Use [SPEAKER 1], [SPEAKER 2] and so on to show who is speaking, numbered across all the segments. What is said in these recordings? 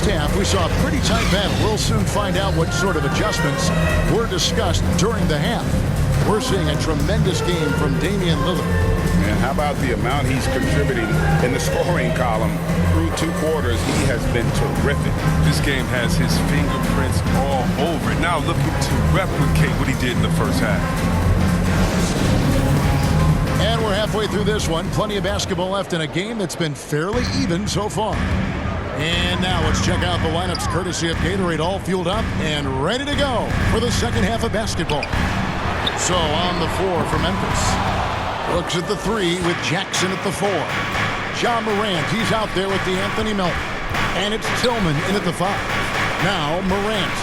[SPEAKER 1] half, we saw a pretty tight battle. We'll soon find out what sort of adjustments were discussed during the half. We're seeing a tremendous game from Damian Lillard.
[SPEAKER 2] And how about the amount he's contributing in the scoring column? Through 2 quarters, he has been terrific.
[SPEAKER 3] This game has his fingerprints all over it. Now looking to replicate what he did in the first half.
[SPEAKER 1] And we're halfway through this one. Plenty of basketball left in a game that's been fairly even so far. And now let's check out the lineups courtesy of Gatorade, all fueled up and ready to go for the second half of basketball. So on the floor for Memphis. Looks at the 3 with Jackson at the 4. John Morant, he's out there with Anthony Melton. And it's Tillman in at the 5. Now Morant.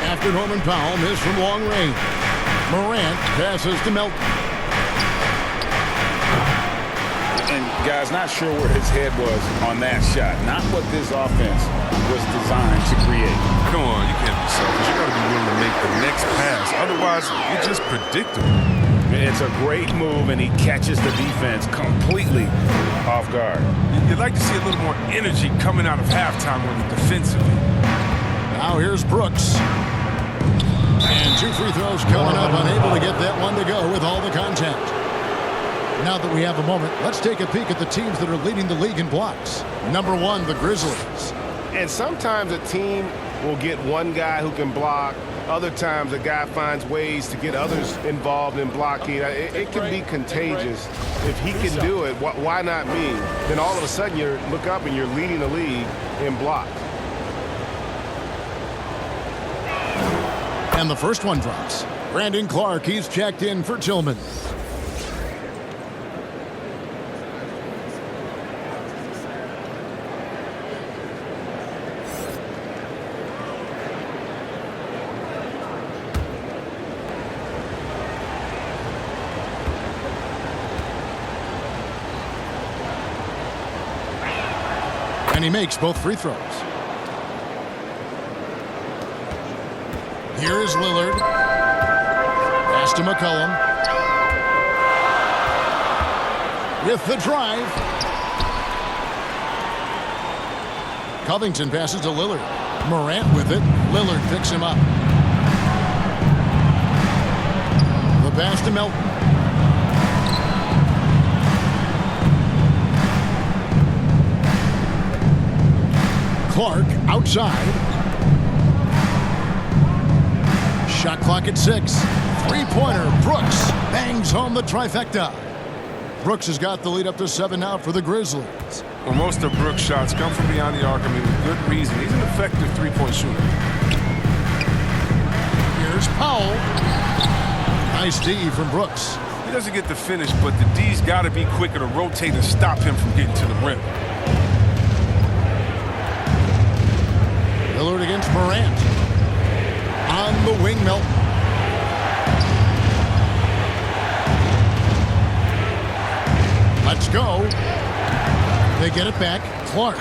[SPEAKER 1] After Norman Powell missed from long range. Morant passes to Melton.
[SPEAKER 2] And guys, not sure where his head was on that shot. Not what this offense was designed to create.
[SPEAKER 3] Come on, you can't be selfish. You got to be willing to make the next pass. Otherwise, you're just predictable.
[SPEAKER 2] It's a great move, and he catches the defense completely off guard.
[SPEAKER 3] You'd like to see a little more energy coming out of halftime on the defensively.
[SPEAKER 1] Now here's Brooks. And 2 free throws coming up, unable to get that one to go with all the contact. Now that we have a moment, let's take a peek at the teams that are leading the league in blocks. Number 1, the Grizzlies.
[SPEAKER 4] And sometimes a team will get one guy who can block. Other times a guy finds ways to get others involved in blocking. It can be contagious. If he can do it, why not me? Then all of a sudden you look up and you're leading the league in blocks.
[SPEAKER 1] And the first one drops. Brandon Clark, he's checked in for Tillman. And he makes both free throws. Here is Lillard. Pass to McCollum. With the drive. Covington passes to Lillard. Morant with it. Lillard picks him up. The pass to Melton. Clark outside. Shot clock at 6. Three-pointer. Brooks bangs home the trifecta. Brooks has got the lead up to 7 now for the Grizzlies.
[SPEAKER 3] Well, most of Brooks' shots come from beyond the arc. I mean, with good reason. He's an effective three-point shooter.
[SPEAKER 1] Here's Powell. Nice D from Brooks.
[SPEAKER 3] He doesn't get the finish, but the D's got to be quicker to rotate and stop him from getting to the rim.
[SPEAKER 1] Lillard against Morant. On the wing, Melton. Let's go. They get it back. Clark.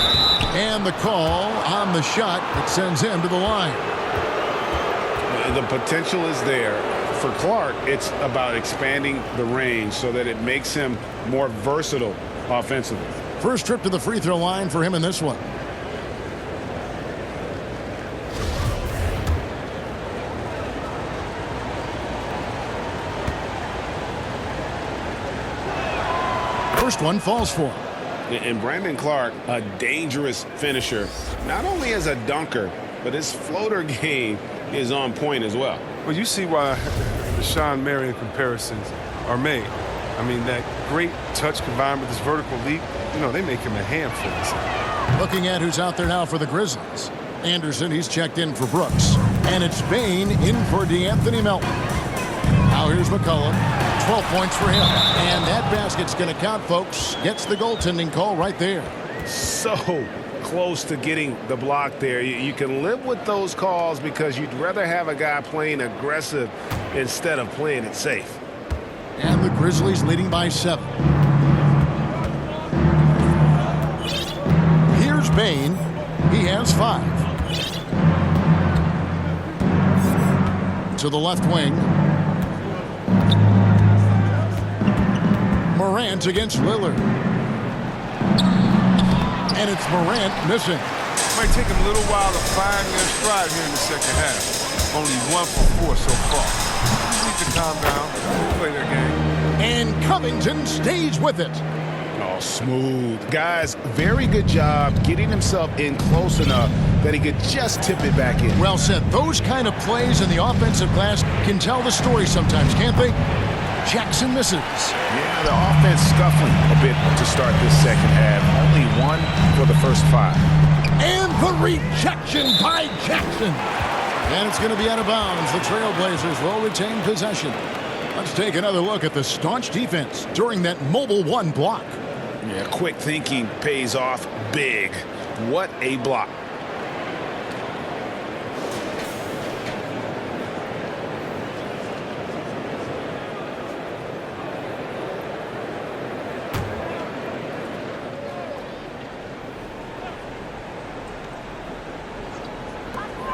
[SPEAKER 1] And the call on the shot that sends him to the line.
[SPEAKER 2] The potential is there. For Clark, it's about expanding the range so that it makes him more versatile offensively.
[SPEAKER 1] First trip to the free throw line for him in this one. First one falls for him.
[SPEAKER 2] And Brandon Clark, a dangerous finisher, not only as a dunker, but his floater game is on point as well.
[SPEAKER 3] Well, you see why the Sean Marion comparisons are made. I mean, that great touch combined with this vertical leap, you know, they make him a handful.
[SPEAKER 1] Looking at who's out there now for the Grizzlies. Anderson, he's checked in for Brooks. And it's Bain in for D'Anthony Melton. Now here's McCollum. 12 points for him. And that basket's going to count, folks. Gets the goaltending call right there.
[SPEAKER 4] So close to getting the block there. You can live with those calls because you'd rather have a guy playing aggressive instead of playing it safe.
[SPEAKER 1] And the Grizzlies leading by 7. Here's Bain. He has 5. To the left wing. Morant against Lillard. And it's Morant missing.
[SPEAKER 3] Might take them a little while to find their stride here in the second half. Only 1 for 4 so far. Just need to calm down, play their game.
[SPEAKER 1] And Covington stays with it.
[SPEAKER 2] Oh, smooth. Guys, very good job getting himself in close enough that he could just tip it back in.
[SPEAKER 1] Well said. Those kind of plays in the offensive glass can tell the story sometimes, can't they? Jackson misses.
[SPEAKER 2] Yeah, the offense scuffling a bit to start this second half. Only 1 for the first 5.
[SPEAKER 1] And the rejection by Jackson. And it's going to be out of bounds. The Trailblazers will retain possession. Let's take another look at the staunch defense during that mobile 1 block.
[SPEAKER 2] Yeah, quick thinking pays off big. What a block.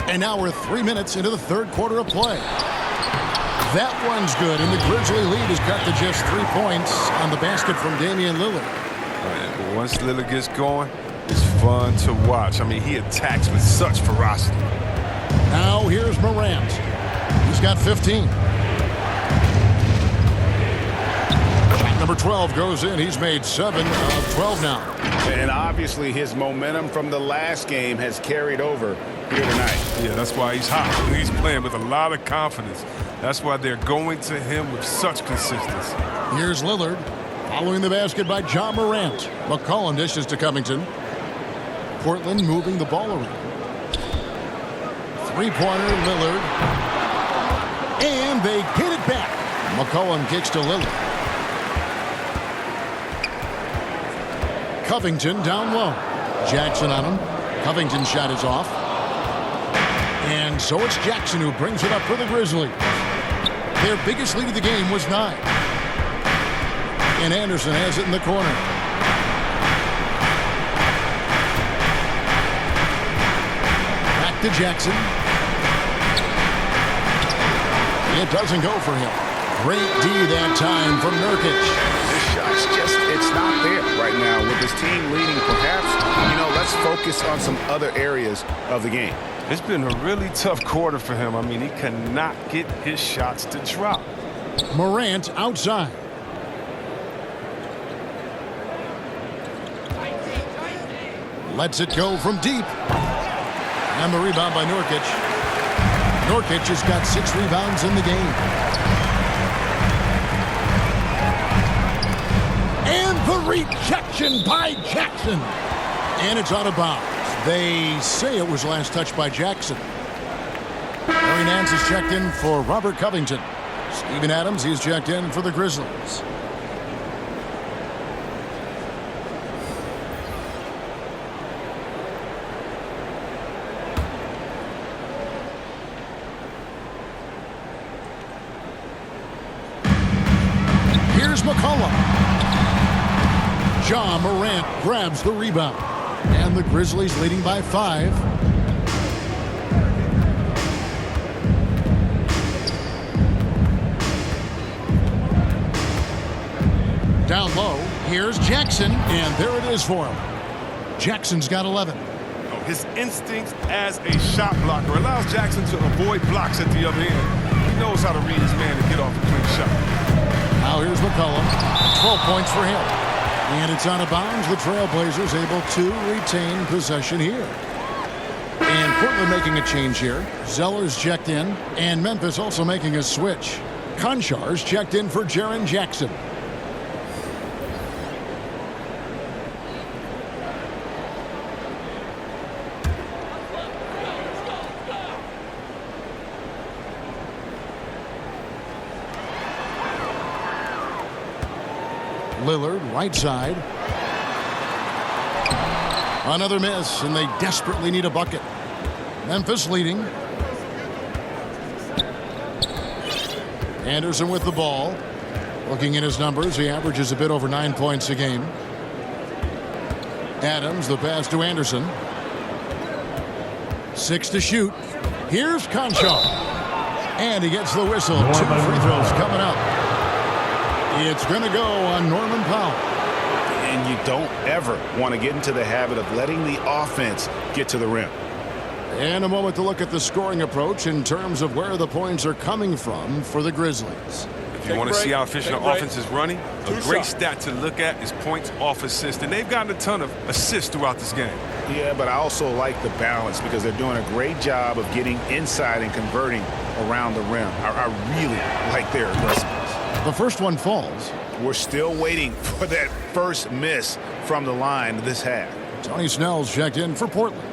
[SPEAKER 1] And now we're 3 minutes into the third quarter of play. That one's good, and the Grizzly lead is cut to just 3 points on the basket from Damian Lillard.
[SPEAKER 3] But once Lillard gets going, it's fun to watch. I mean, he attacks with such ferocity.
[SPEAKER 1] Now here's Morant. He's got 15. Number 12 goes in. He's made 7 of 12 now.
[SPEAKER 2] And obviously his momentum from the last game has carried over here tonight.
[SPEAKER 3] Yeah, that's why he's hot. He's playing with a lot of confidence. That's why they're going to him with such consistency.
[SPEAKER 1] Here's Lillard. Following the basket by John Morant. McCollum dishes to Covington. Portland moving the ball around. Three-pointer, Lillard. And they get it back. McCollum kicks to Lillard. Covington down low. Jackson on him. Covington's shot is off. And so it's Jackson who brings it up for the Grizzlies. Their biggest lead of the game was 9. And Anderson has it in the corner. Back to Jackson. It doesn't go for him. Great D that time from Nurkic.
[SPEAKER 2] This shot's just, it's not there right now. With his team leading, perhaps, let's focus on some other areas of the game.
[SPEAKER 3] It's been a really tough quarter for him. I mean, he cannot get his shots to drop.
[SPEAKER 1] Morant outside. Lets it go from deep. And the rebound by Nurkic. Nurkic has got 6 rebounds in the game. And the rejection by Jackson. And it's out of bounds. They say it was last touched by Jackson. Larry Nance is checked in for Robert Covington. Steven Adams, he's checked in for the Grizzlies. Here's McCollum. John Morant grabs the rebound. And the Grizzlies leading by 5. Down low, here's Jackson, and there it is for him. Jackson's got 11.
[SPEAKER 3] His instincts as a shot blocker allows Jackson to avoid blocks at the other end. He knows how to read his man and get off a clean shot.
[SPEAKER 1] Now here's McCollum. 12 points for him. And it's out of bounds. The Trailblazers able to retain possession here. And Portland making a change here. Zeller's checked in. And Memphis also making a switch. Konchar's checked in for Jaren Jackson. Lillard, right side. Another miss, and they desperately need a bucket. Memphis leading. Anderson with the ball. Looking at his numbers, he averages a bit over 9 points a game. Adams, the pass to Anderson. 6 to shoot. Here's Conchar. And he gets the whistle. 2 free throws coming up. It's going to go on Norman Powell.
[SPEAKER 2] And You don't ever want to get into the habit of letting the offense get to the rim.
[SPEAKER 1] And a moment to look at the scoring approach in terms of where the points are coming from for the Grizzlies.
[SPEAKER 3] If you want to see how efficient the offense is running, a great stat to look at is points off assist. And they've gotten a ton of assists throughout this game.
[SPEAKER 2] Yeah, but I also like the balance because they're doing a great job of getting inside and converting around the rim. I really like their aggressiveness.
[SPEAKER 1] The first one falls.
[SPEAKER 2] We're still waiting for that first miss from the line this half.
[SPEAKER 1] Tony Snell's checked in for Portland.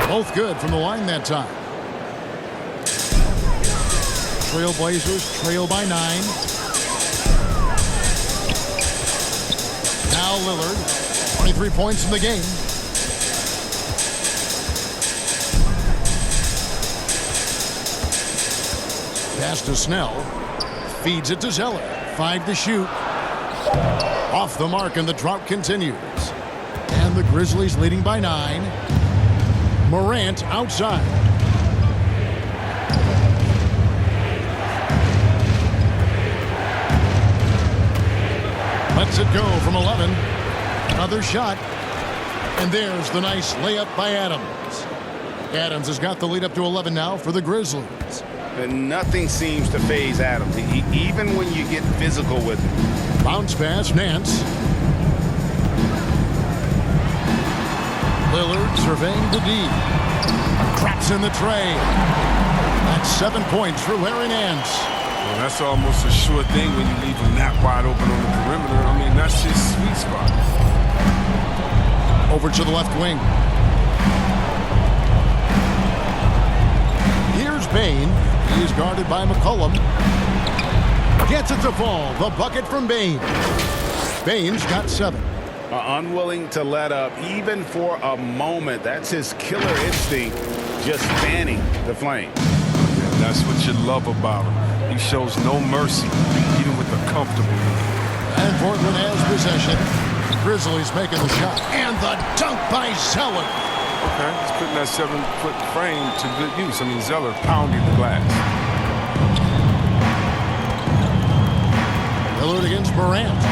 [SPEAKER 1] Both good from the line that time. Trailblazers trail by 9. Now Lillard, 23 points in the game. Pass to Snell. Feeds it to Zeller. 5 to shoot. Off the mark, and the drought continues. And the Grizzlies leading by 9. Morant outside. Lets it go from 11. Another shot. And there's the nice layup by Adams. Adams has got the lead up to 11 now for the Grizzlies.
[SPEAKER 2] And nothing seems to faze Adams, even when you get physical with him.
[SPEAKER 1] Bounce pass, Nance. Lillard surveying the D. Traps in the tray. That's 7 points for Larry Nance.
[SPEAKER 3] Well, that's almost a sure thing when you leave him that wide open on the perimeter. I mean, that's his sweet spot.
[SPEAKER 1] Over to the left wing. Here's Bane. He's guarded by McCollum. Gets it to fall. The bucket from Bane. Bane's got 7.
[SPEAKER 2] Unwilling to let up even for a moment. That's his killer instinct, just fanning the flame.
[SPEAKER 3] Yeah, that's what you love about him. He shows no mercy, even with the comfortable.
[SPEAKER 1] And Portland has possession. Grizzlies making the shot. And the dunk by Zeller.
[SPEAKER 3] Okay, he's putting that 7-foot frame to good use. I mean, Zeller pounding the glass.
[SPEAKER 1] Lillard against Morant.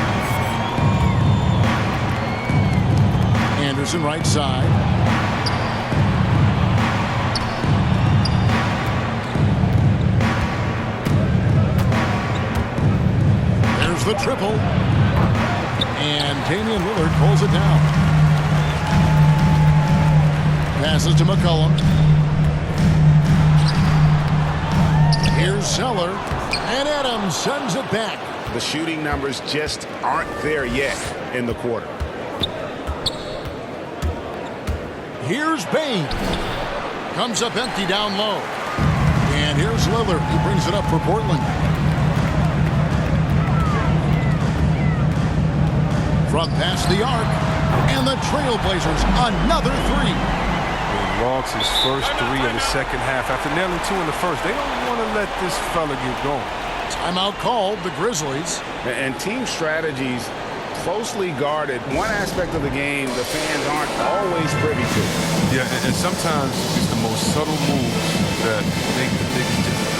[SPEAKER 1] Anderson right side. There's the triple. And Damian Lillard pulls it down. Passes to McCollum. Here's Zeller. And Adams sends it back.
[SPEAKER 2] The shooting numbers just aren't there yet in the quarter.
[SPEAKER 1] Here's Bane. Comes up empty down low. And here's Lillard. He brings it up for Portland. From past the arc. And the Trailblazers, another 3.
[SPEAKER 3] He logs his first 3 of the second half after nailing 2 in the first. They don't want to let this fella get going.
[SPEAKER 1] Timeout called, the Grizzlies.
[SPEAKER 2] And team strategies closely guarded. One aspect of the game the fans aren't always privy to.
[SPEAKER 3] Yeah, and sometimes it's the most subtle moves that make the biggest difference.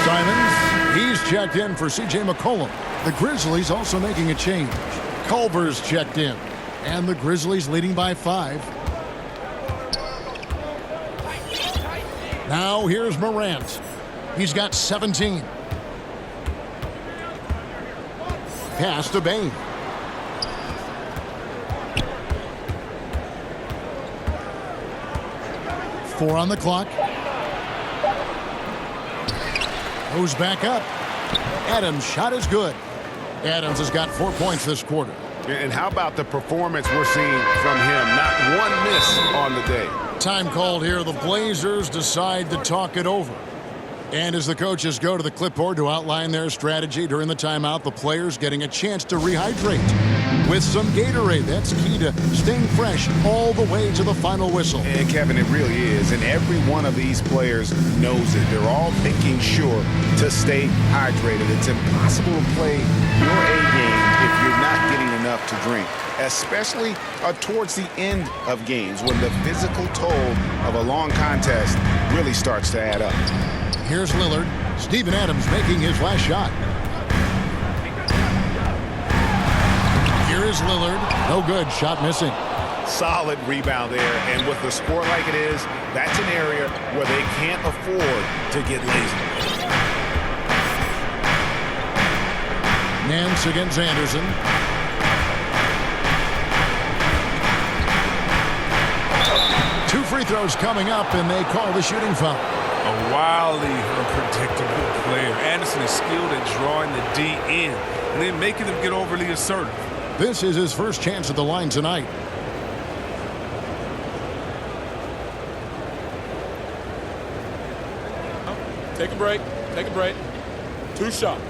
[SPEAKER 1] Simons, he's checked in for C.J. McCollum. The Grizzlies also making a change. Culver's checked in. And the Grizzlies leading by 5. Now here's Morant. He's got 17. Pass to Bane. Four on the clock. Goes back up. Adams' shot is good. Adams has got 4 points this quarter.
[SPEAKER 2] And how about the performance we're seeing from him? Not one miss on the day.
[SPEAKER 1] Time called here. The Blazers decide to talk it over. And as the coaches go to the clipboard to outline their strategy during the timeout, the players getting a chance to rehydrate with some Gatorade. That's key to staying fresh all the way to the final whistle.
[SPEAKER 2] And Kevin, it really is. And every one of these players knows it. They're all making sure to stay hydrated. It's impossible to play your A game if you're not getting enough to drink, especially towards the end of games when the physical toll of a long contest really starts to add up.
[SPEAKER 1] Here's Lillard. Steven Adams making his last shot. Here is Lillard. No good. Shot missing.
[SPEAKER 2] Solid rebound there. And with the score like it is, that's an area where they can't afford to get lazy.
[SPEAKER 1] Nance against Anderson. Two free throws coming up, and they call the shooting foul.
[SPEAKER 3] A wildly unpredictable player. Anderson is skilled at drawing the D in and then making them get overly assertive.
[SPEAKER 1] This is his first chance at the line tonight.
[SPEAKER 5] Take a break. Take a break. 2 shots.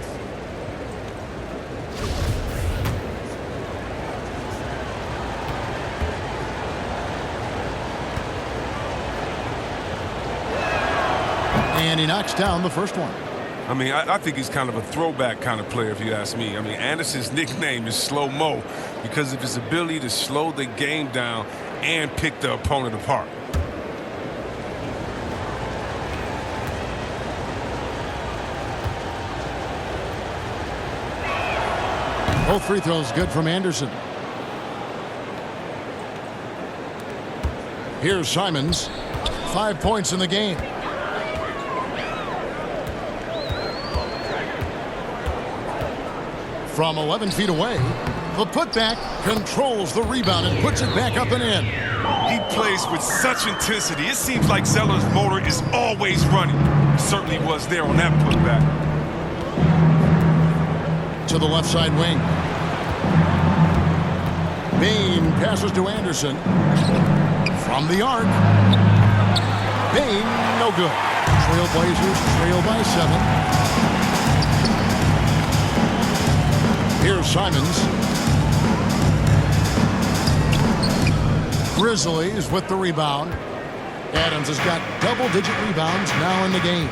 [SPEAKER 1] And he knocks down the first one.
[SPEAKER 3] I mean, I think he's kind of a throwback kind of player, if you ask me. I mean, Anderson's nickname is Slow-Mo because of his ability to slow the game down and pick the opponent apart.
[SPEAKER 1] Both free throws good from Anderson. Here's Simons. 5 points in the game. From 11 feet away, the putback controls the rebound and puts it back up and in.
[SPEAKER 3] He plays with such intensity. It seems like Zeller's motor is always running. It certainly was there on that putback.
[SPEAKER 1] To the left side wing. Bain passes to Anderson. From the arc. Bain, no good. Trailblazers trail by 7. Here's Simons. Grizzlies with the rebound. Adams has got double-digit rebounds now in the game.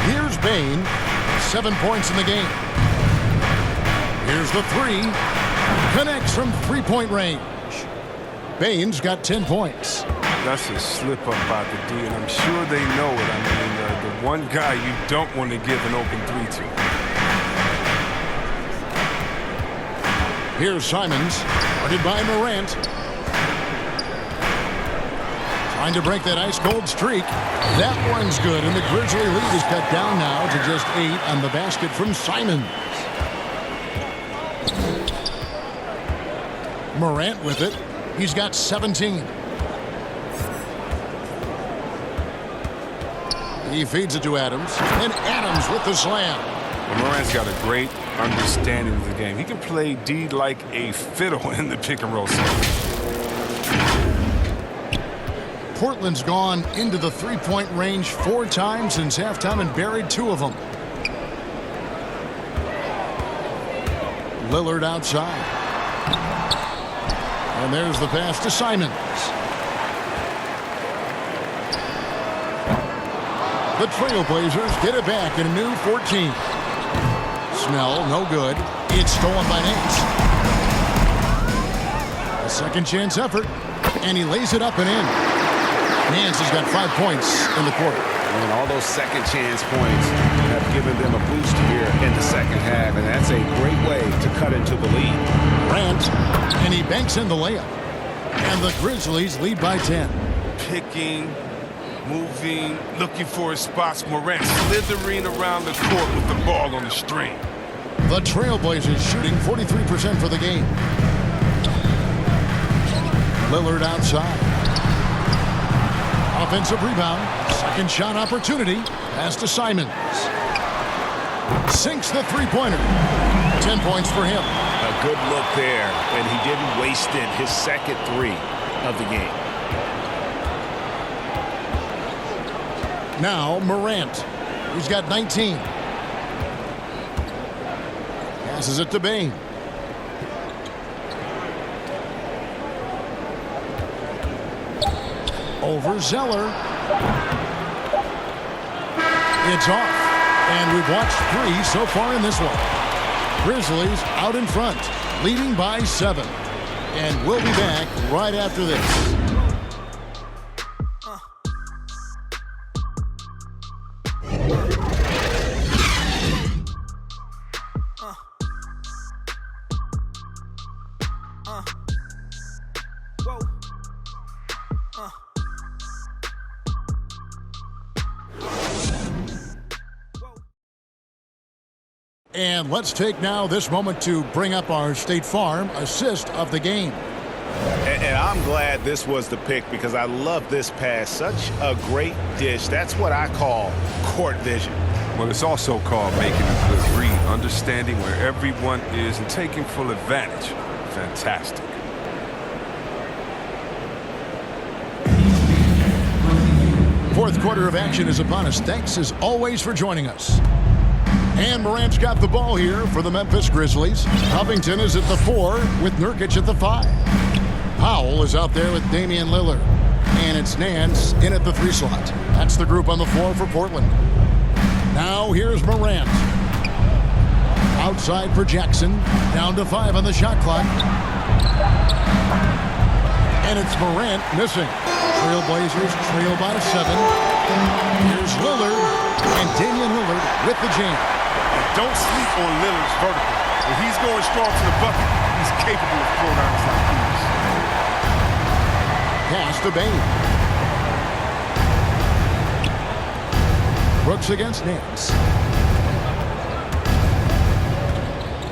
[SPEAKER 1] Here's Bain. 7 points in the game. Here's the 3. Connects from three-point range. Bain's got 10 points.
[SPEAKER 3] That's a slip up by the D, and I'm sure they know it. I mean, the one guy you don't want to give an open 3 to.
[SPEAKER 1] Here's Simons, guarded by Morant. Trying to break that ice-cold streak. That one's good, and the Grizzly lead is cut down now to just 8 on the basket from Simons. Morant with it. He's got 17. He feeds it to Adams, and Adams with the slam.
[SPEAKER 3] Well, Morant's got a great understanding of the game. He can play D like a fiddle in the pick-and-roll set.
[SPEAKER 1] Portland's gone into the three-point range 4 times since halftime and buried 2 of them. Lillard outside. And there's the pass to Simons. The Trailblazers get it back in a new 14. Snell, no good. It's stolen by Nance. A second chance effort, and he lays it up and in. Nance has got 5 points in the quarter.
[SPEAKER 2] And all those second chance points have given them a boost here in the second half, and that's a great way to cut into the lead.
[SPEAKER 1] Grant, and he banks in the layup. And the Grizzlies lead by 10.
[SPEAKER 3] Picking, moving, looking for his spots. Morant slithering around the court with the ball on the string.
[SPEAKER 1] The Trailblazers shooting 43% for the game. Lillard outside. Offensive rebound. Second shot opportunity. Pass to Simons. Sinks the three-pointer. 10 points for him.
[SPEAKER 2] A good look there, and he didn't waste it. His second 3 of the game.
[SPEAKER 1] Now Morant. He's got 19. Passes it to Bain. Over Zeller. It's off. And we've watched 3 so far in this one. Grizzlies out in front, leading by 7. And we'll be back right after this. And let's take now this moment to bring up our State Farm assist of the game.
[SPEAKER 2] And I'm glad this was the pick because I love this pass. Such a great dish. That's what I call court vision.
[SPEAKER 3] Well, it's also called making a good read, understanding where everyone is and taking full advantage. Fantastic.
[SPEAKER 1] Fourth quarter of action is upon us. Thanks as always for joining us. And Morant's got the ball here for the Memphis Grizzlies. Covington is at the 4 with Nurkic at the 5. Powell is out there with Damian Lillard. And it's Nance in at the 3 slot. That's the group on the floor for Portland. Now here's Morant. Outside for Jackson. Down to 5 on the shot clock. And it's Morant missing. Trailblazers trail by 7. Here's Lillard. And Damian Lillard with the jam.
[SPEAKER 3] Don't sleep on Lillard's vertical. When he's going strong to the bucket, he's capable of throwdowns like these.
[SPEAKER 1] Pass to Bain. Brooks against Nance.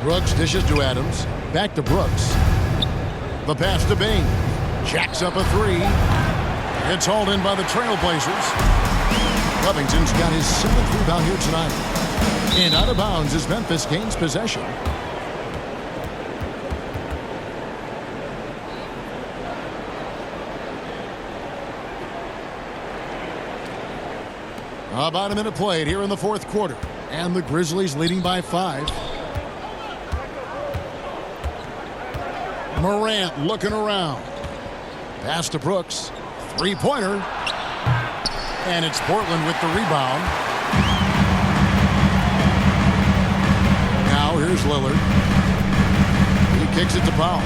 [SPEAKER 1] Brooks dishes to Adams. Back to Brooks. The pass to Bain. Jacks up a 3. It's hauled in by the Trailblazers. Covington's got his 7th rebound here tonight. And out of bounds as Memphis gains possession. About a minute played here in the fourth quarter. And the Grizzlies leading by 5. Morant looking around. Pass to Brooks. 3-pointer. And it's Portland with the rebound. Now here's Lillard. He kicks it to Powell.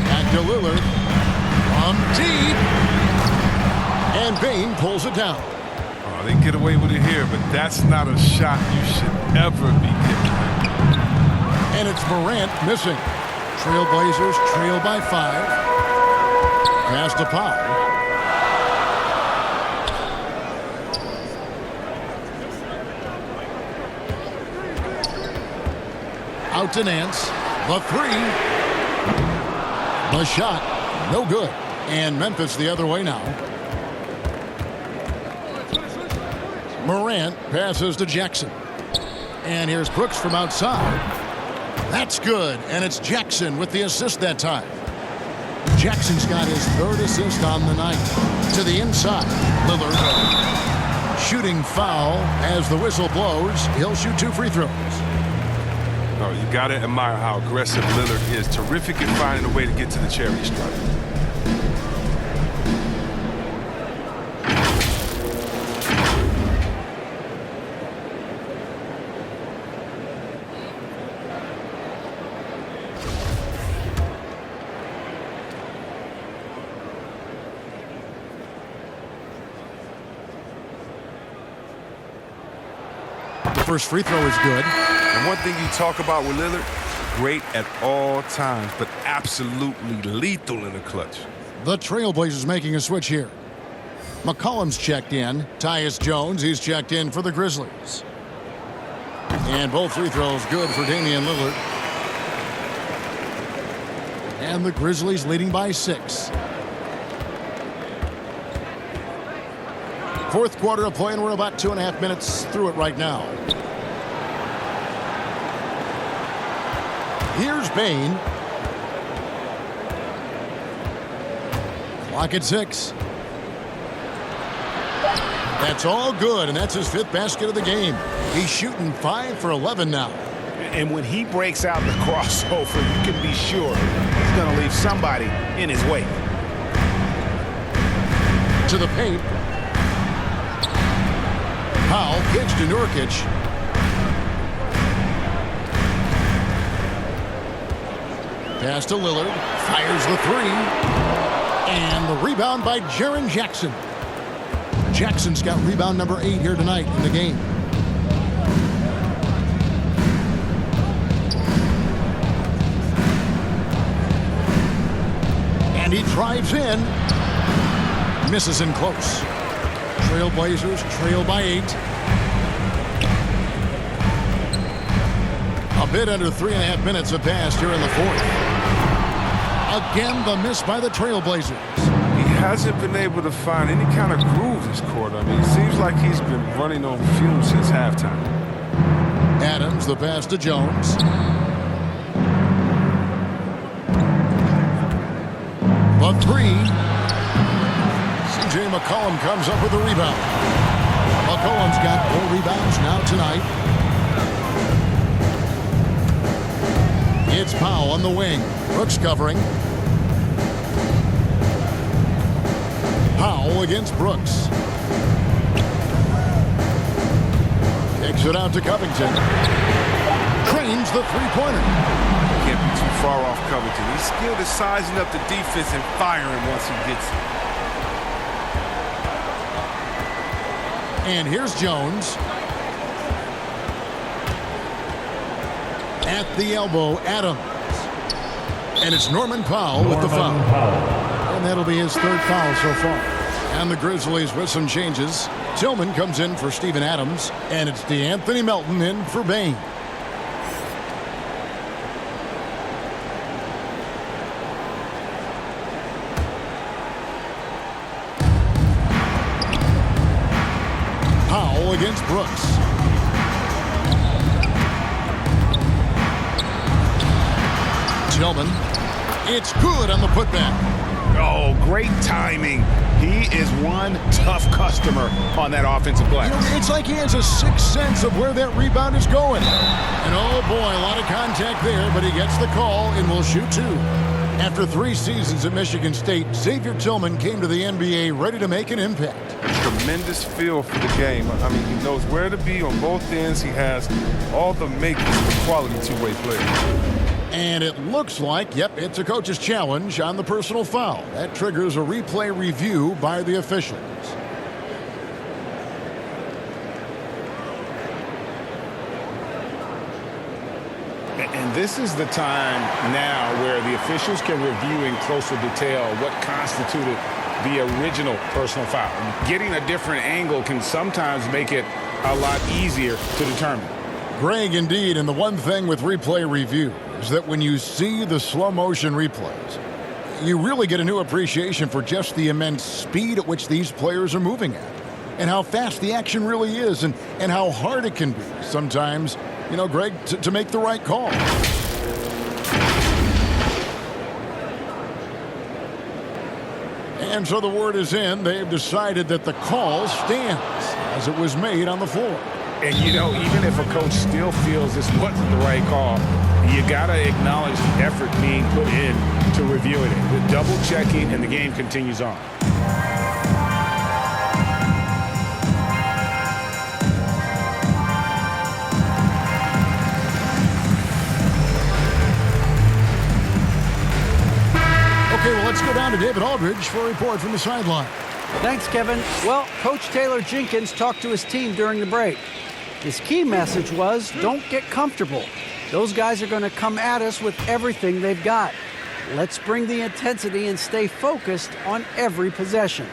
[SPEAKER 1] Back to Lillard. From deep. And Bain pulls it down.
[SPEAKER 3] Oh, they get away with it here, but that's not a shot you should ever be getting.
[SPEAKER 1] And it's Morant missing. Trailblazers trail by 5. Pass to Powell. Out to Nance. The 3. The shot. No good. And Memphis the other way now. Morant passes to Jackson. And here's Brooks from outside. That's good, and it's Jackson with the assist that time. Jackson's got his 3rd assist on the night. To the inside, Lillard. Shooting foul as the whistle blows. He'll shoot 2 free throws.
[SPEAKER 3] Oh, you got to admire how aggressive Lillard is. Terrific at finding a way to get to the charity stripe.
[SPEAKER 1] First free throw is good.
[SPEAKER 3] And one thing you talk about with Lillard, great at all times, but absolutely lethal in the clutch.
[SPEAKER 1] The Trailblazers making a switch here. McCollum's checked in. Tyus Jones, he's checked in for the Grizzlies. And both free throws good for Damian Lillard. And the Grizzlies leading by 6. Fourth quarter of play, and we're about 2.5 minutes through it right now. Here's Bain. Clock at 6. That's all good, and that's his 5th basket of the game. He's shooting 5 for 11 now.
[SPEAKER 2] And when he breaks out the crossover, you can be sure he's going to leave somebody in his way.
[SPEAKER 1] To the paint. Powell kicks to Nurkic. Pass to Lillard. Fires the 3. And the rebound by Jaren Jackson. Jackson's got rebound number 8 here tonight in the game. And he drives in. Misses in close. Trailblazers trail by 8. A bit under 3.5 minutes have passed here in the 4th. Again, the miss by the Trailblazers.
[SPEAKER 3] He hasn't been able to find any kind of groove this quarter. I mean, it seems like he's been running on fumes since halftime.
[SPEAKER 1] Adams, the pass to Jones. The 3. C.J. McCollum comes up with the rebound. McCollum's got 4 rebounds now tonight. It's Powell on the wing. Brooks covering. Powell against Brooks. Takes it out to Covington. Trains the three-pointer.
[SPEAKER 3] Can't be too far off Covington. He's skilled at sizing up the defense and firing once he gets it.
[SPEAKER 1] And here's Jones. At the elbow, Adams. And it's Norman Powell with the foul. And that'll be his 3rd foul so far. And the Grizzlies with some changes. Tillman comes in for Steven Adams. And it's DeAnthony Melton in for Bain. Powell against Brooks. Tillman. It's good on the putback.
[SPEAKER 2] Oh, great timing. He is one tough customer on that offensive glass.
[SPEAKER 1] You know, it's like he has a sixth sense of where that rebound is going. And oh boy, a lot of contact there, but he gets the call and will shoot 2. After 3 seasons at Michigan State, Xavier Tillman came to the NBA ready to make an impact.
[SPEAKER 3] Tremendous feel for the game. I mean, he knows where to be on both ends. He has all the makings of a quality two-way player.
[SPEAKER 1] And it looks like, yep, it's a coach's challenge on the personal foul. That triggers a replay review by the officials.
[SPEAKER 2] And this is the time now where the officials can review in closer detail what constituted the original personal foul. Getting a different angle can sometimes make it a lot easier to determine.
[SPEAKER 1] Greg, indeed, and the one thing with replay review is that when you see the slow motion replays, you really get a new appreciation for just the immense speed at which these players are moving at and how fast the action really is and how hard it can be sometimes, you know, Greg, to make the right call. And so the word is in. They've decided that the call stands as it was made on the floor.
[SPEAKER 2] And, you know, even if a coach still feels this wasn't the right call, you got to acknowledge the effort being put in to reviewing it. The double checking, and the game continues on.
[SPEAKER 1] Okay, well, let's go down to David Aldridge for a report from the sideline.
[SPEAKER 6] Thanks, Kevin. Well, Coach Taylor Jenkins talked to his team during the break. His key message was, don't get comfortable. Those guys are going to come at us with everything they've got. Let's bring the intensity and stay focused on every possession.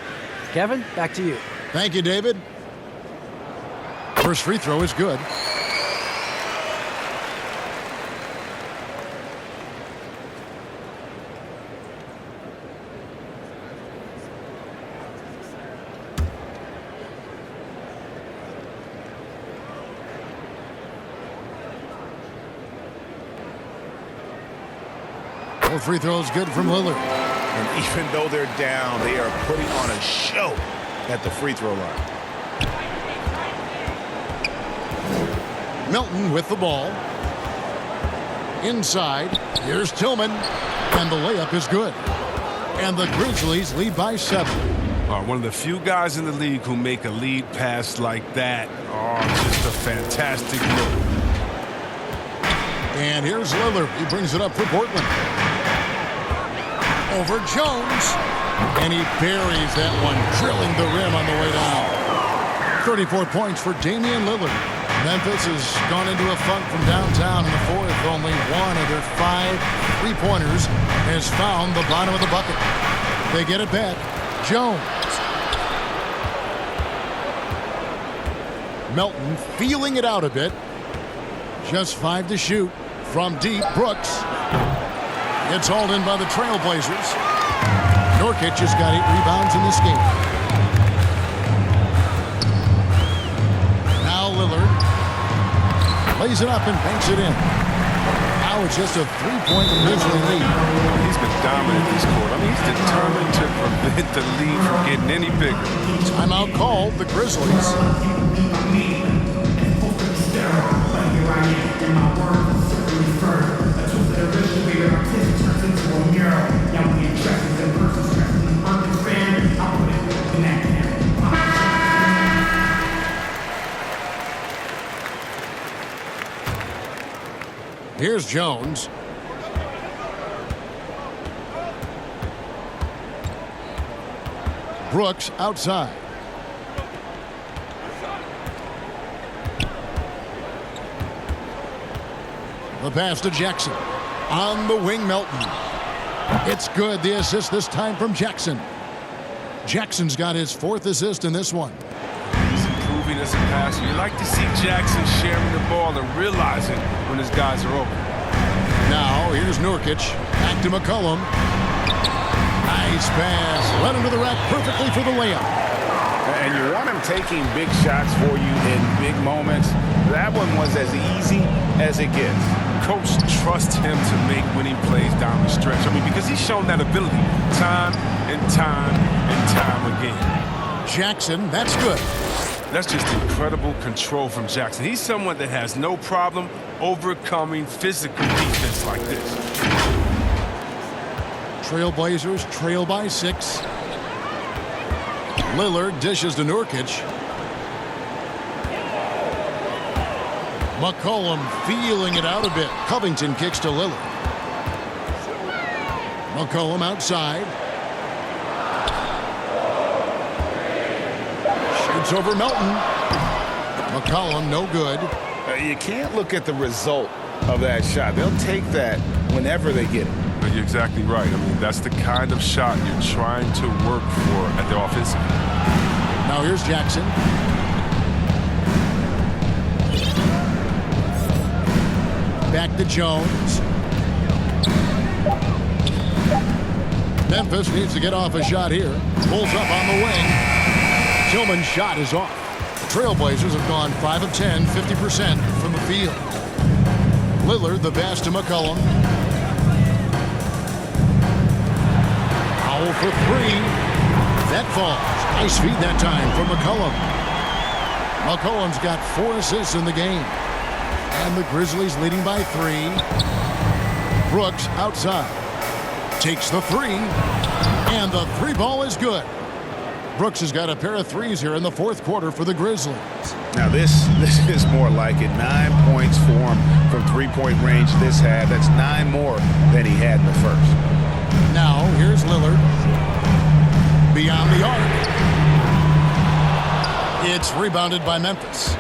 [SPEAKER 6] Kevin, back to you.
[SPEAKER 1] Thank you, David. First free throw is good. Both free throws good from Lillard.
[SPEAKER 2] And even though they're down, they are putting on a show at the free throw line.
[SPEAKER 1] Milton with the ball. Inside, here's Tillman, and the layup is good. And the Grizzlies lead by 7.
[SPEAKER 3] One of the few guys in the league who make a lead pass like that. Oh, just a fantastic look.
[SPEAKER 1] And here's Lillard. He brings it up for Portland. Over Jones. And he buries that one, drilling the rim on the way down. 34 points for Damian Lillard. Memphis has gone into a funk from downtown in the fourth. Only one of their 5 3-pointers has found the bottom of the bucket. They get it back. Jones. Melton feeling it out a bit. Just 5 to shoot. From deep, Brooks. It's hauled in by the Trailblazers. Nurkic has got 8 rebounds in this game. Now Lillard. Lays it up and banks it in. Now it's just a 3-point Grizzly lead.
[SPEAKER 3] He's been dominant this quarter. I mean, he's determined to prevent the lead from getting any bigger.
[SPEAKER 1] Timeout called, the Grizzlies. Here's Jones. Brooks outside. The pass to Jackson. On the wing, Melton. It's good. The assist this time from Jackson. Jackson's got his 4th assist in this one.
[SPEAKER 3] He's improving as a passer. You like to see Jackson sharing the ball and realizing when his guys are open.
[SPEAKER 1] Now, here's Nurkic. Back to McCollum. Nice pass. Led him to the rack perfectly for the layup.
[SPEAKER 2] And you want him taking big shots for you in big moments. That one was as easy as it gets.
[SPEAKER 3] Coach trusts him to make winning plays down the stretch. I mean, because he's shown that ability time and time and time again.
[SPEAKER 1] Jackson, that's good.
[SPEAKER 3] That's just incredible control from Jackson. He's someone that has no problem overcoming physical defense like this.
[SPEAKER 1] Trailblazers trail by 6. Lillard dishes to Nurkic. McCollum feeling it out a bit. Covington kicks to Lillard. McCollum outside. Shoots over Melton. McCollum no good.
[SPEAKER 2] You can't look at the result of that shot. They'll take that whenever they get it.
[SPEAKER 3] You're exactly right. I mean, that's the kind of shot you're trying to work for at the offensive.
[SPEAKER 1] Now here's Jackson. Back to Jones. Memphis needs to get off a shot here. Pulls up on the wing. Tillman's shot is off. The Trailblazers have gone 5 of 10, 50% from the field. Lillard, the pass to McCollum. Foul for 3. That falls. Nice feed that time from McCollum. McCollum's got 4 assists in the game. And the Grizzlies leading by 3. Brooks outside. Takes the 3. And the 3 ball is good. Brooks has got a pair of 3s here in the 4th quarter for the Grizzlies.
[SPEAKER 2] Now this is more like it. 9 points for him from 3-point range this half. That's 9 more than he had in the first.
[SPEAKER 1] Now here's Lillard. Beyond the arc. It's rebounded by Memphis.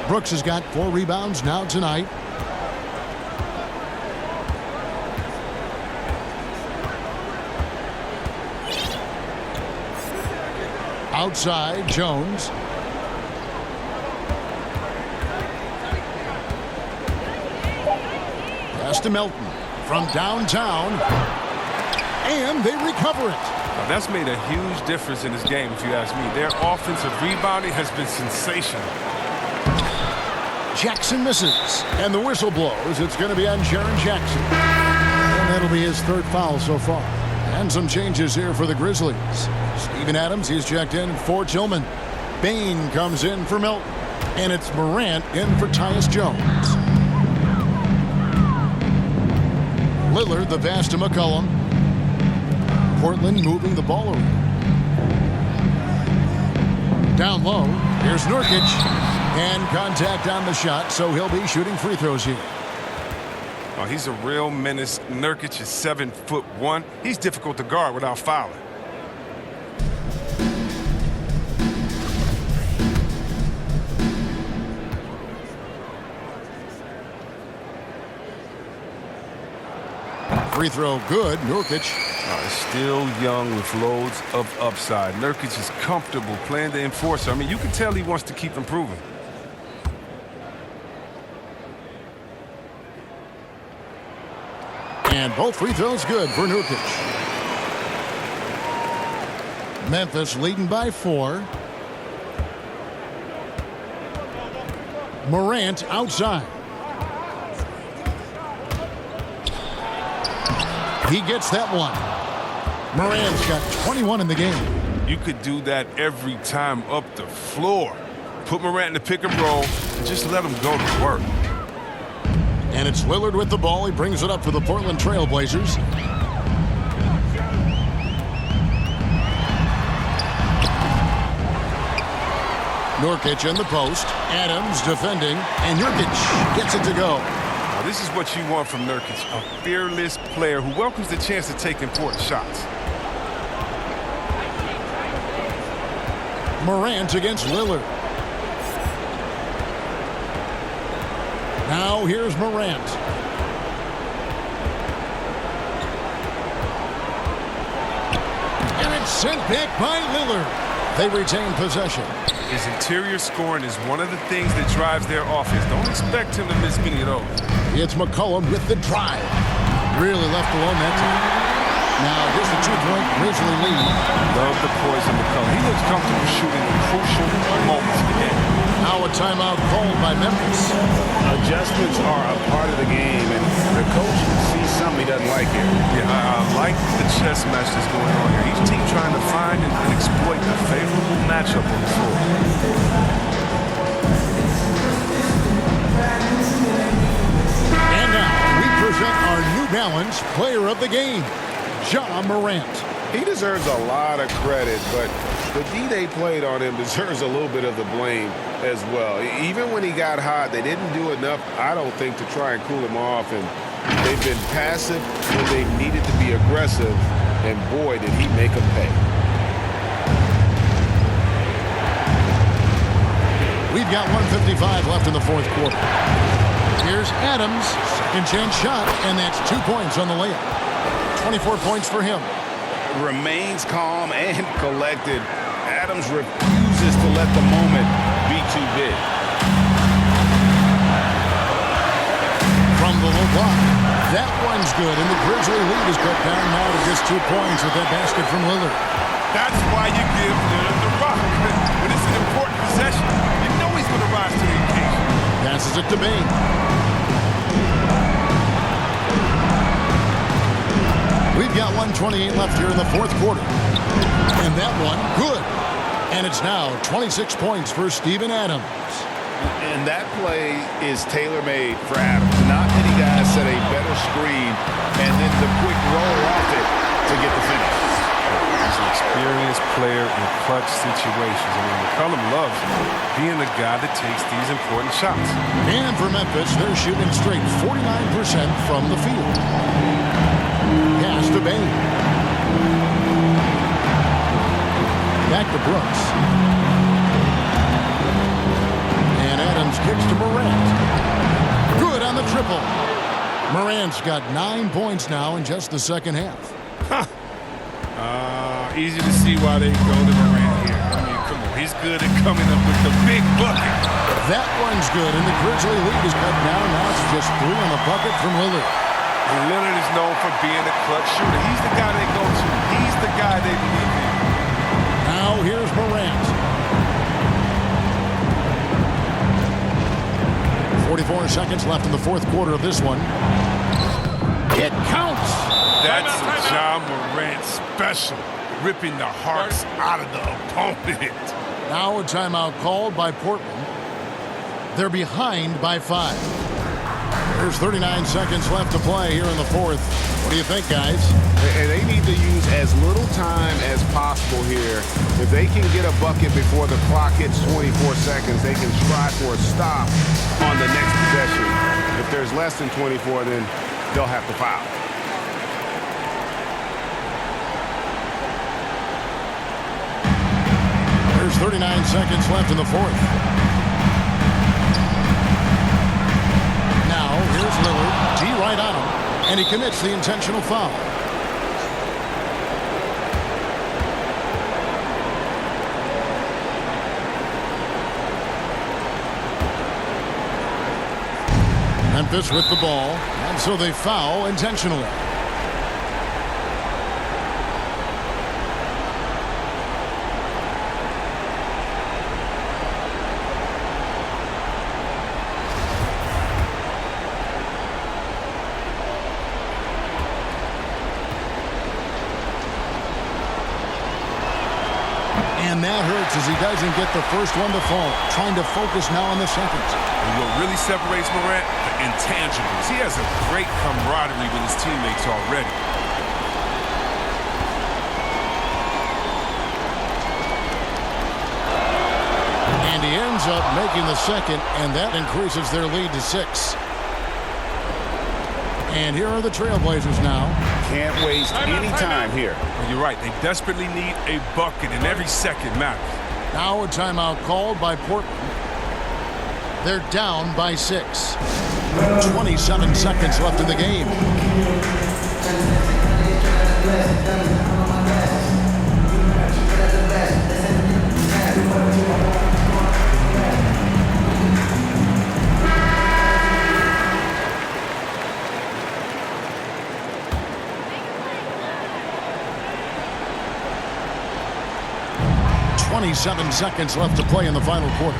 [SPEAKER 1] Brooks has got 4 rebounds now tonight. Outside, Jones. Pass to Melton from downtown. And they recover it.
[SPEAKER 3] Now, that's made a huge difference in this game, if you ask me. Their offensive rebounding has been sensational.
[SPEAKER 1] Jackson misses. And the whistle blows. It's going to be on Jaren Jackson. And that'll be his 3rd foul so far. And some changes here for the Grizzlies. Steven Adams, he's checked in for Tillman. Bain comes in for Milton. And it's Morant in for Tyus Jones. Lillard, the pass to McCollum. Portland moving the ball around. Down low, here's Nurkic. And contact on the shot, so he'll be shooting free throws here.
[SPEAKER 3] Oh, he's a real menace. Nurkic is 7'1". He's difficult to guard without fouling.
[SPEAKER 1] Free throw good, Nurkic.
[SPEAKER 3] Still young with loads of upside. Nurkic is comfortable playing the enforcer. I mean, you can tell he wants to keep improving.
[SPEAKER 1] And both free throws good for Nurkic. Memphis leading by 4. Morant outside. He gets that one. Morant's got 21 in the game.
[SPEAKER 3] You could do that every time up the floor. Put Morant in the pick and roll and just let him go to work.
[SPEAKER 1] And it's Lillard with the ball. He brings it up for the Portland Trailblazers. Nurkic in the post. Adams defending. And Nurkic gets it to go.
[SPEAKER 3] Now, this is what you want from Nurkic. A fearless player who welcomes the chance to take important shots.
[SPEAKER 1] Morant against Lillard. Now here's Morant. And it's sent back by Lillard. They retain possession.
[SPEAKER 3] His interior scoring is one of the things that drives their offense. Don't expect him to miss many of those.
[SPEAKER 1] It's McCollum with the drive. Really left alone that time. Now here's the 2-point Grizzly lead.
[SPEAKER 3] Love the poise of McCollum. He looks comfortable shooting in crucial moments of the game.
[SPEAKER 1] Now a timeout called by Memphis.
[SPEAKER 2] Adjustments are a part of the game, and the coach sees something he doesn't like here.
[SPEAKER 3] Yeah, I like the chess match that's going on here. Each team trying to find and exploit a favorable matchup on the floor.
[SPEAKER 1] And now we present our New Balance Player of the Game, Ja Morant.
[SPEAKER 2] He deserves a lot of credit, but the D they played on him deserves a little bit of the blame as well. Even when he got hot, they didn't do enough, I don't think, to try and cool him off. And they've been passive when they needed to be aggressive. And boy, did he make them pay.
[SPEAKER 1] We've got 1:55 left in the fourth quarter. Here's Adams, second chance shot, and that's 2 points on the layup. 24 points for him.
[SPEAKER 2] Remains calm and collected. Adams refuses to let the moment be too big.
[SPEAKER 1] From the low block, that one's good, and the Grizzly lead is cut down now to just 2 points with that basket from Lillard.
[SPEAKER 3] That's why you give Lillard the rock. When it's an important possession, you know he's going to rise to the occasion.
[SPEAKER 1] Passes it to Bain. We've got 1:28 left here in the fourth quarter. And that one, good. And it's now 26 points for Steven Adams.
[SPEAKER 2] And that play is tailor-made for Adams. Not many guys set a better screen and then the quick roll off it to get the finish.
[SPEAKER 3] He's an experienced player in clutch situations. I mean, McCollum loves being the guy that takes these important shots.
[SPEAKER 1] And for Memphis, they're shooting straight 49% from the field. Pass to Bain. Back to Brooks. And Adams kicks to Morant. Good on the triple. Morant's got 9 points now in just the second half.
[SPEAKER 3] Easy to see why they go to Morant here. I mean, come on. He's good at coming up with the big bucket.
[SPEAKER 1] That one's good, and the Grizzly lead is cut down. Now it's just 3 on the bucket from Lillard.
[SPEAKER 3] And Lillard is known for being a clutch shooter. He's the guy they go to. He's the guy they believe in.
[SPEAKER 1] Now here's Morant. 44 seconds left in the fourth quarter of this one. It counts.
[SPEAKER 3] That's a John Morant special, ripping the hearts out of the opponent.
[SPEAKER 1] Now a timeout called by Portland. They're behind by 5. There's 39 seconds left to play here in the fourth. What do you think, guys?
[SPEAKER 2] And they need to use as little time as possible here. If they can get a bucket before the clock hits 24 seconds, they can strive for a stop on the next possession. If there's less than 24, then they'll have to foul.
[SPEAKER 1] There's 39 seconds left in the fourth. Here's Lillard, D right on him, and he commits the intentional foul. Memphis with the ball, and so they foul intentionally. And that hurts as he doesn't get the first one to fall. Trying to focus now on the second.
[SPEAKER 3] And what really separates Morant? The intangibles. He has a great camaraderie with his teammates already.
[SPEAKER 1] And he ends up making the second, and that increases their lead to 6. And here are the Trailblazers now.
[SPEAKER 2] Can't waste any time here.
[SPEAKER 3] Well, you're right. They desperately need a bucket, and every second matters.
[SPEAKER 1] Now a timeout called by Portland. They're down by 6. 27 seconds left in the game. .27 seconds left to play in the final quarter.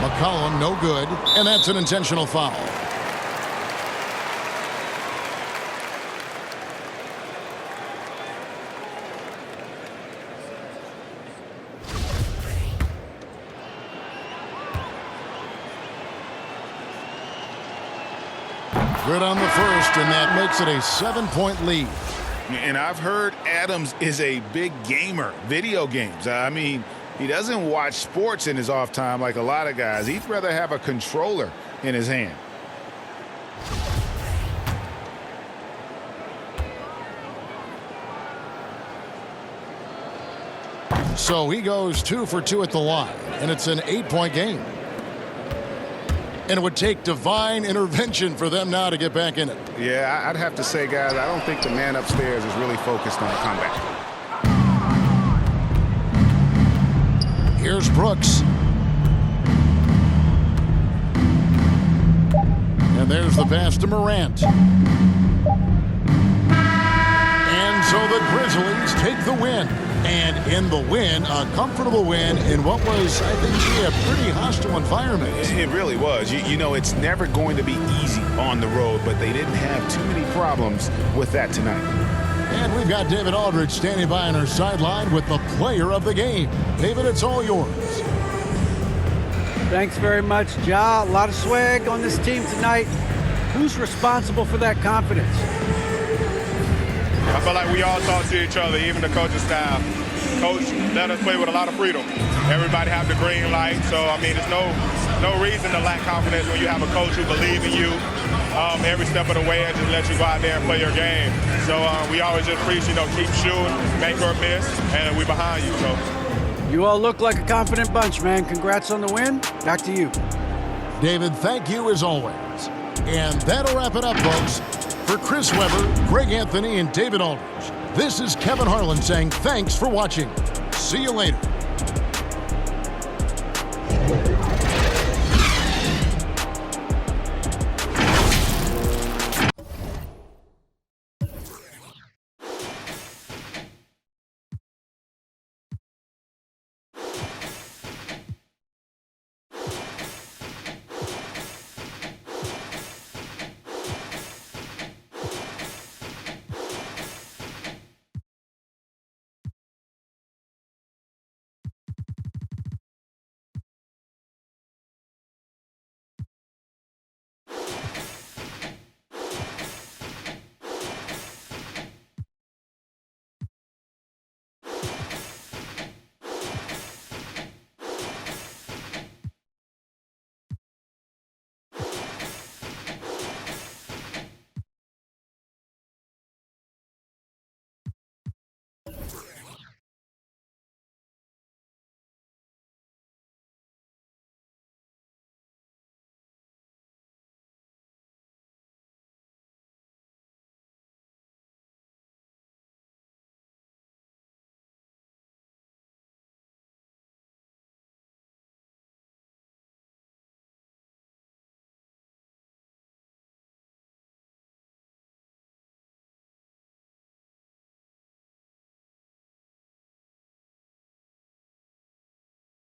[SPEAKER 1] McCollum, no good, and that's an intentional foul. Good on the first, and that makes it a 7-point lead.
[SPEAKER 2] And I've heard Adams is a big gamer, video games. I mean, he doesn't watch sports in his off time like a lot of guys. He'd rather have a controller in his hand.
[SPEAKER 1] So he goes 2 for 2 at the line, and it's an 8-point game. And it would take divine intervention for them now to get back in it.
[SPEAKER 2] Yeah, I'd have to say, guys, I don't think the man upstairs is really focused on a comeback.
[SPEAKER 1] Here's Brooks. And there's the pass to Morant. And so the Grizzlies take the win. And in the win, a comfortable win in what was, I think, a pretty hostile environment.
[SPEAKER 2] It really was. You know, it's never going to be easy on the road, but they didn't have too many problems with that tonight.
[SPEAKER 1] And we've got David Aldridge standing by on our sideline with the player of the game. David, it's all yours.
[SPEAKER 6] Thanks very much, Ja. A lot of swag on this team tonight. Who's responsible for that confidence?
[SPEAKER 5] I feel like we all talk to each other, even the coaching staff. Coach let us play with a lot of freedom. Everybody have the green light, so I mean, there's no reason to lack confidence when you have a coach who believes in you every step of the way and just let you go out there and play your game. So we always just preach, keep shooting, make or miss, and we're behind you. So
[SPEAKER 6] you all look like a confident bunch, man. Congrats on the win. Back to you.
[SPEAKER 1] David, thank you as always. And that'll wrap it up, folks. For Chris Webber, Greg Anthony, and David Aldridge, this is Kevin Harlan saying thanks for watching. See you later.